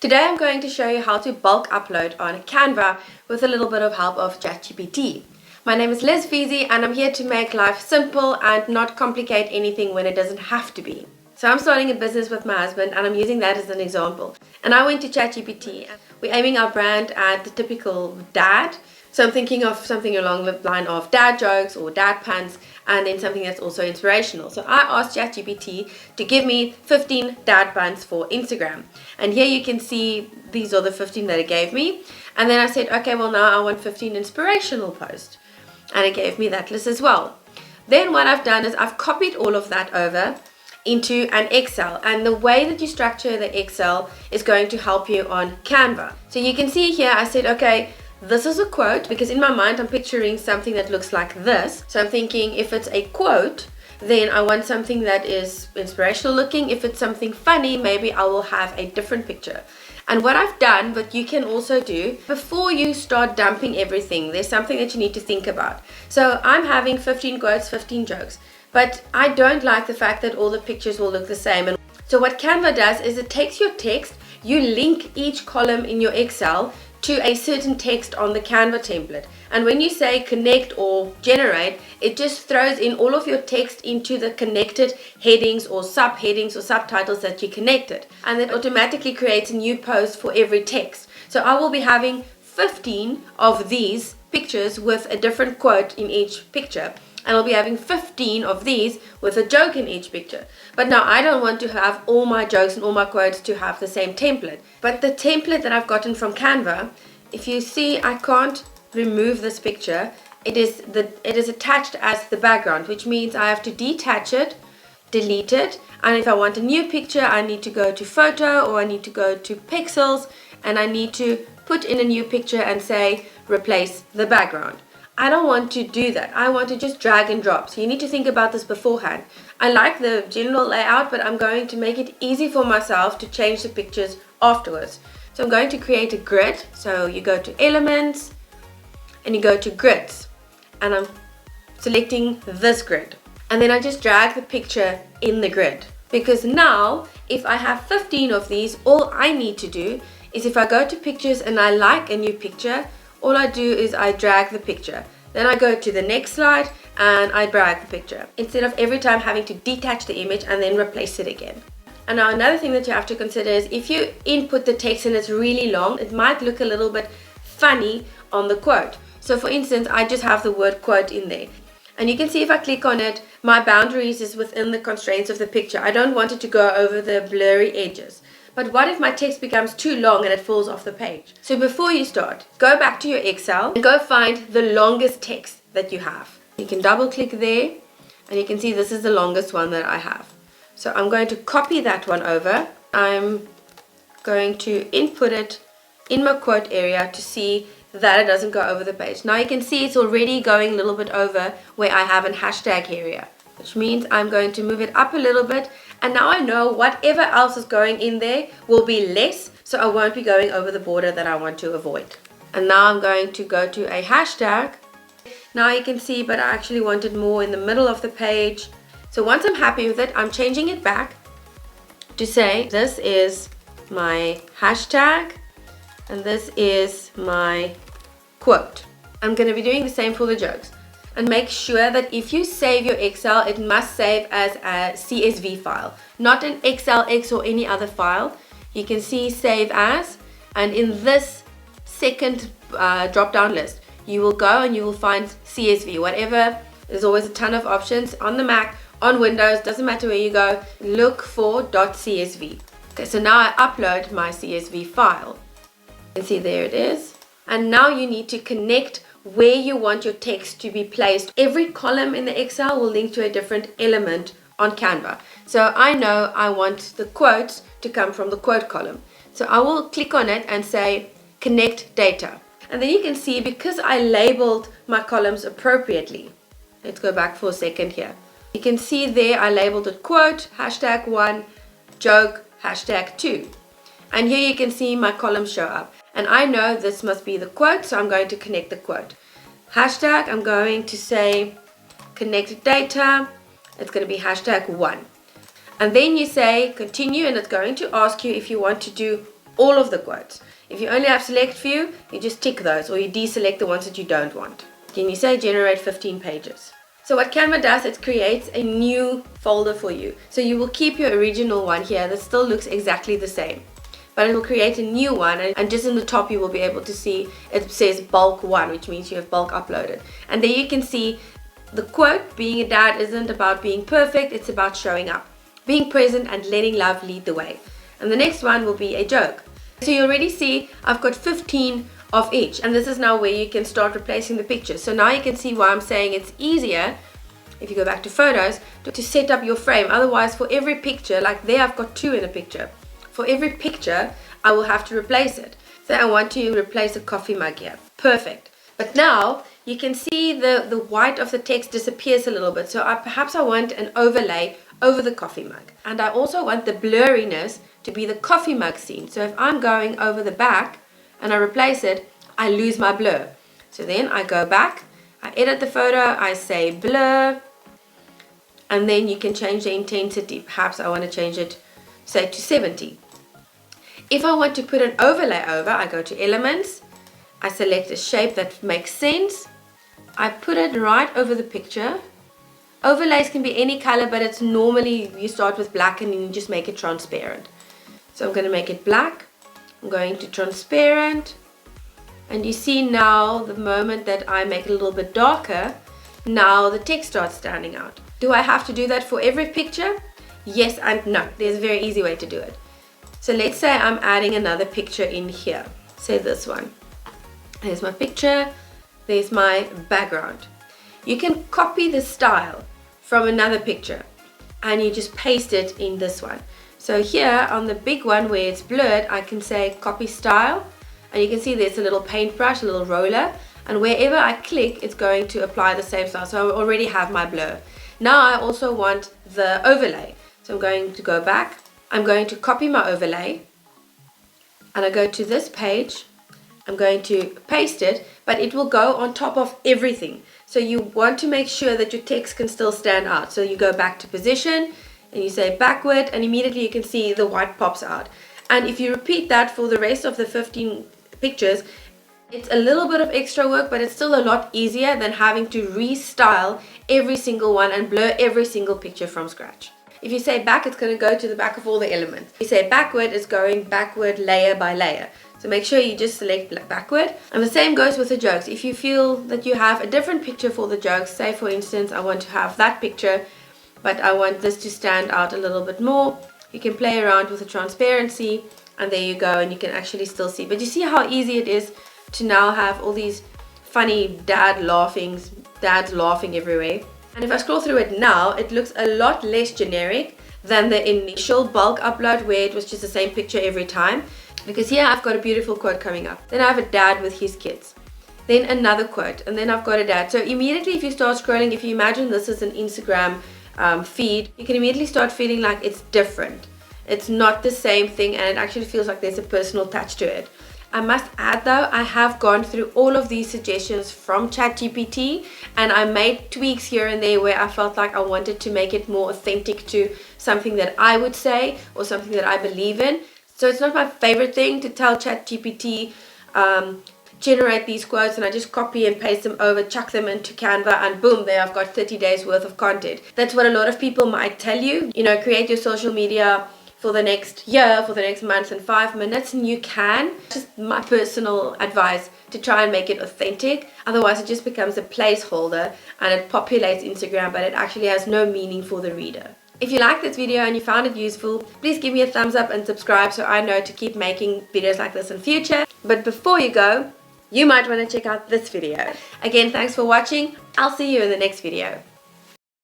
Today I'm going to show you how to bulk upload on Canva with a little bit of help of ChatGPT. My name is Liz Feezy and I'm here to make life simple and not complicate anything when it doesn't have to be. So I'm starting a business with my husband and I'm using that as an example. And I went to ChatGPT. We're aiming our brand at the typical dad. So I'm thinking of something along the line of dad jokes or dad puns, and then something that's also inspirational. So I asked ChatGPT to give me 15 dad puns for Instagram. And here you can see these are the 15 that it gave me. And then I said, okay, well now I want 15 inspirational posts. And it gave me that list as well. Then what I've done is I've copied all of that over into an Excel, and the way that you structure the Excel is going to help you on Canva. So you can see here I said, okay, this is a quote, because in my mind I'm picturing something that looks like this. So I'm thinking if it's a quote, then I want something that is inspirational looking. If it's something funny, maybe I will have a different picture. And what I've done, but you can also do, before you start dumping everything, there's something that you need to think about. So I'm having 15 quotes, 15 jokes, but I don't like the fact that all the pictures will look the same. And so what Canva does is it takes your text, you link each column in your Excel to a certain text on the Canva template. And when you say connect or generate, it just throws in all of your text into the connected headings or subheadings or subtitles that you connected. And it automatically creates a new post for every text. So I will be having 15 of these pictures with a different quote in each picture. And I'll be having 15 of these with a joke in each picture. But now I don't want to have all my jokes and all my quotes to have the same template. But the template that I've gotten from Canva, if you see, I can't remove this picture. It is attached as the background, which means I have to detach it, delete it, and if I want a new picture, I need to go to photo, or I need to go to pixels, and I need to put in a new picture and say replace the background. I don't want to do that. I want to just drag and drop. So you need to think about this beforehand. I like the general layout, but I'm going to make it easy for myself to change the pictures afterwards. So I'm going to create a grid. So you go to elements and you go to grids, and I'm selecting this grid. And then I just drag the picture in the grid. Because now, if I have 15 of these, all I need to do is, if I go to pictures and I like a new picture, all I do is I drag the picture. Then I go to the next slide and I drag the picture, instead of every time having to detach the image and then replace it again. And now another thing that you have to consider is, if you input the text and it's really long, it might look a little bit funny on the quote. So for instance, I just have the word quote in there. And you can see if I click on it, my boundaries is within the constraints of the picture. I don't want it to go over the blurry edges. But what if my text becomes too long and it falls off the page? So before you start, go back to your Excel and go find the longest text that you have. You can double click there and you can see this is the longest one that I have. So I'm going to copy that one over. I'm going to input it in my quote area to see that it doesn't go over the page. Now you can see it's already going a little bit over where I have a hashtag area, which means I'm going to move it up a little bit, and now I know whatever else is going in there will be less, so I won't be going over the border that I want to avoid. And now I'm going to go to a hashtag. Now you can see, but I actually wanted more in the middle of the page. So once I'm happy with it, I'm changing it back to say this is my hashtag and this is my quote. I'm going to be doing the same for the jokes. And make sure that if you save your Excel, it must save as a CSV file, not an XLX or any other file. You can see save as, and in this second drop down list, you will go and you will find CSV, whatever. There's always a ton of options on the Mac, on Windows, doesn't matter where you go, look for .csv. Okay, so now I upload my CSV file. You can see there it is. And now you need to connect where you want your text to be placed. Every column in the Excel will link to a different element on Canva. So I know I want the quotes to come from the quote column. So I will click on it and say connect data. And then you can see, because I labeled my columns appropriately. Let's go back for a second here. You can see there I labeled it quote, hashtag 1, joke, hashtag 2. And here you can see my columns show up. And I know this must be the quote, so I'm going to connect the quote. Hashtag, I'm going to say connect data. It's going to be hashtag 1. And then you say continue, and it's going to ask you if you want to do all of the quotes. If you only have select few, you just tick those, or you deselect the ones that you don't want. Can you say generate 15 pages? So what Canva does, it creates a new folder for you. So you will keep your original one here that still looks exactly the same. But it will create a new one, and just in the top you will be able to see it says bulk 1, which means you have bulk uploaded. And there you can see the quote, being a dad isn't about being perfect, it's about showing up, being present and letting love lead the way. And the next one will be a joke. So you already see I've got 15 of each, and this is now where you can start replacing the pictures. So now you can see why I'm saying it's easier, if you go back to photos, to set up your frame. Otherwise, for every picture, like there I've got 2 in a picture, for every picture I will have to replace it. So I want to replace a coffee mug here. Perfect. But now you can see the white of the text disappears a little bit. So perhaps I want an overlay over the coffee mug. And I also want the blurriness to be the coffee mug scene. So if I'm going over the back and I replace it, I lose my blur. So then I go back, I edit the photo, I say blur, and then you can change the intensity. Perhaps I want to change it, say, to 70. If I want to put an overlay over, I go to elements, I select a shape that makes sense, I put it right over the picture. Overlays can be any color, but it's normally you start with black and you just make it transparent. So I'm going to make it black, I'm going to transparent, and you see now the moment that I make it a little bit darker, now the text starts standing out. Do I have to do that for every picture? Yes and no. There's a very easy way to do it. So let's say I'm adding another picture in here. Say this one. There's my picture, there's my background. You can copy the style from another picture and you just paste it in this one. So here on the big one where it's blurred, I can say copy style, and you can see there's a little paintbrush, a little roller, and wherever I click it's going to apply the same style. So I already have my blur. Now I also want the overlay. So I'm going to go back, I'm going to copy my overlay, and I go to this page, I'm going to paste it, but it will go on top of everything. So you want to make sure that your text can still stand out. So you go back to position and you say backward, and immediately you can see the white pops out. And if you repeat that for the rest of the 15 pictures, it's a little bit of extra work, but it's still a lot easier than having to restyle every single one and blur every single picture from scratch. If you say back, it's going to go to the back of all the elements. If you say backward, it's going backward layer by layer. So make sure you just select backward. And the same goes with the jokes. If you feel that you have a different picture for the jokes, say for instance, I want to have that picture, but I want this to stand out a little bit more, you can play around with the transparency, and there you go, and you can actually still see. But you see how easy it is to now have all these funny dads laughing everywhere. And if I scroll through it now, it looks a lot less generic than the initial bulk upload where it was just the same picture every time. Because here I've got a beautiful quote coming up. Then I have a dad with his kids. Then another quote, and then I've got a dad. So immediately if you start scrolling, if you imagine this is an Instagram feed, you can immediately start feeling like it's different. It's not the same thing, and it actually feels like there's a personal touch to it. I must add though, I have gone through all of these suggestions from ChatGPT, and I made tweaks here and there where I felt like I wanted to make it more authentic to something that I would say or something that I believe in. So it's not my favorite thing to tell ChatGPT, generate these quotes, and I just copy and paste them over, chuck them into Canva, and boom, there I've got 30 days worth of content. That's what a lot of people might tell you. You know, create your social media for the next year, for the next month in 5 minutes, and you can. Just my personal advice to try and make it authentic. Otherwise it just becomes a placeholder and it populates Instagram, but it actually has no meaning for the reader. If you liked this video and you found it useful, please give me a thumbs up and subscribe so I know to keep making videos like this in future. But before you go, you might want to check out this video. Again, thanks for watching. I'll see you in the next video.